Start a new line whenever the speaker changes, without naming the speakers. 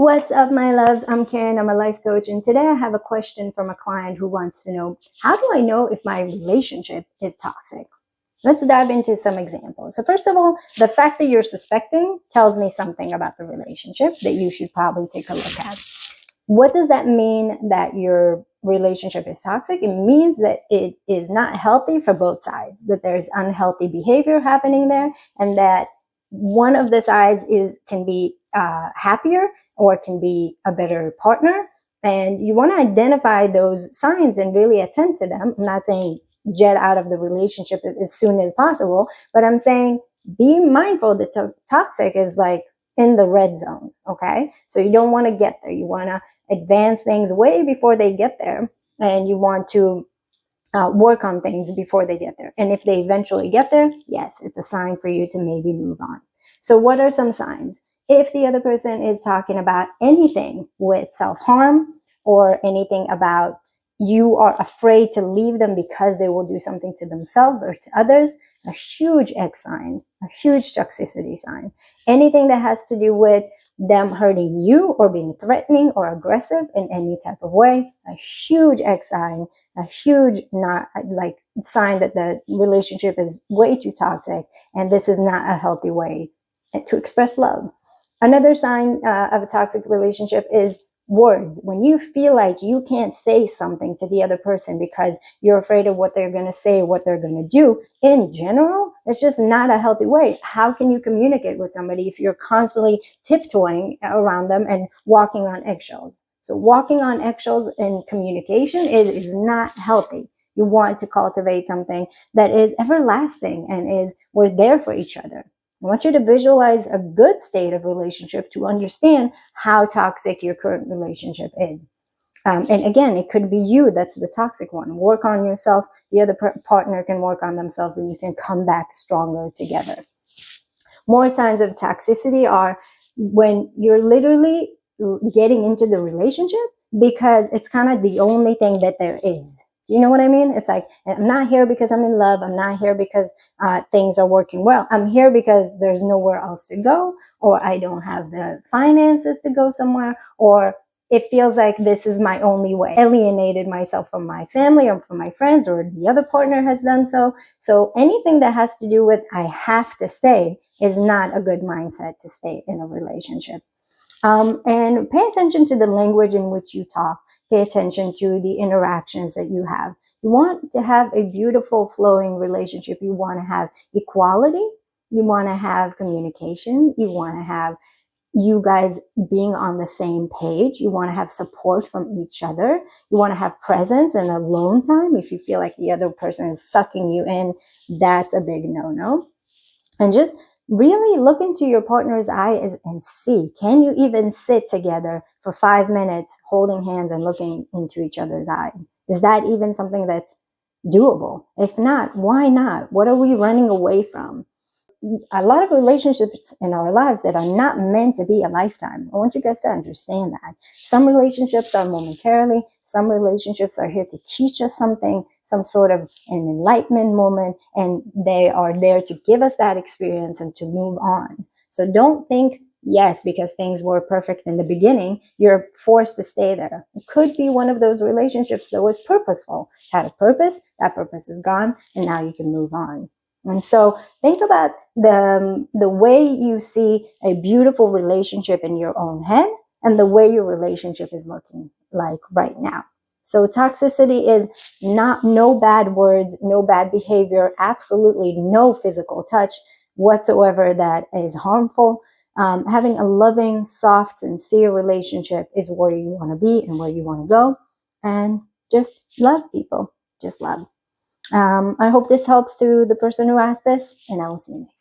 What's up, my loves? I'm Karin. I'm a life coach, and today I have a question from a client who wants to know, how do I know if my relationship is toxic? Let's dive into some examples. So first of all, the fact that you're suspecting tells me something about the relationship that you should probably take a look at. What does that mean that your relationship is toxic? It means that it is not healthy for both sides, that there's unhealthy behavior happening there, and that one of the sides can be happier or can be a better partner. And you want to identify those signs and really attend to them. I'm not saying jet out of the relationship as soon as possible, but I'm saying be mindful that toxic is like in the red zone. Okay. So you don't want to get there. You want to advance things way before they get there. And you want to work on things before they get there. And if they eventually get there, yes, it's a sign for you to maybe move on. So what are some signs? If the other person is talking about anything with self-harm or anything about you are afraid to leave them because they will do something to themselves or to others, a huge X sign, a huge toxicity sign. Anything that has to do with them hurting you or being threatening or aggressive in any type of way, a huge X sign, a huge not like sign that the relationship is way too toxic and this is not a healthy way to express love. Another sign of a toxic relationship is words. When you feel like you can't say something to the other person because you're afraid of what they're going to say, what they're going to do, in general, it's just not a healthy way. How can you communicate with somebody if you're constantly tiptoeing around them and walking on eggshells? So walking on eggshells in communication is not healthy. You want to cultivate something that is everlasting and is we're there for each other. I want you to visualize a good state of relationship to understand how toxic your current relationship is. And again, it could be you that's the toxic one. Work on yourself. The other partner can work on themselves and you can come back stronger together. More signs of toxicity are when you're literally getting into the relationship because it's kind of the only thing that there is. You know what I mean? It's like, I'm not here because I'm in love. I'm not here because things are working well. I'm here because there's nowhere else to go, or I don't have the finances to go somewhere, or it feels like this is my only way. Alienated myself from my family or from my friends, or the other partner has done so. So anything that has to do with I have to stay is not a good mindset to stay in a relationship. And pay attention to the language in which you talk. Pay attention to the interactions that you have. You want to have a beautiful flowing relationship. You want to have equality. You want to have communication. You want to have you guys being on the same page. You want to have support from each other. You want to have presence and alone time. If you feel like the other person is sucking you in, that's a big no-no. And just really look into your partner's eyes and see, can you even sit together for 5 minutes holding hands and looking into each other's eyes? Is that even something that's doable? If not, why not? What are we running away from? A lot of relationships in our lives that are not meant to be a lifetime. I want you guys to understand that. Some relationships are momentarily. Some relationships are here to teach us something, some sort of an enlightenment moment, and they are there to give us that experience and to move on. So don't think, yes, because things were perfect in the beginning, you're forced to stay there. It could be one of those relationships that was purposeful, had a purpose, that purpose is gone, and now you can move on. And so think about the way you see a beautiful relationship in your own head and the way your relationship is looking like right now. So toxicity is no bad words, no bad behavior, absolutely no physical touch whatsoever that is harmful. Having a loving, soft, sincere relationship is where you want to be and where you want to go. And just love people. Just love. I hope this helps to the person who asked this, and I will see you next time.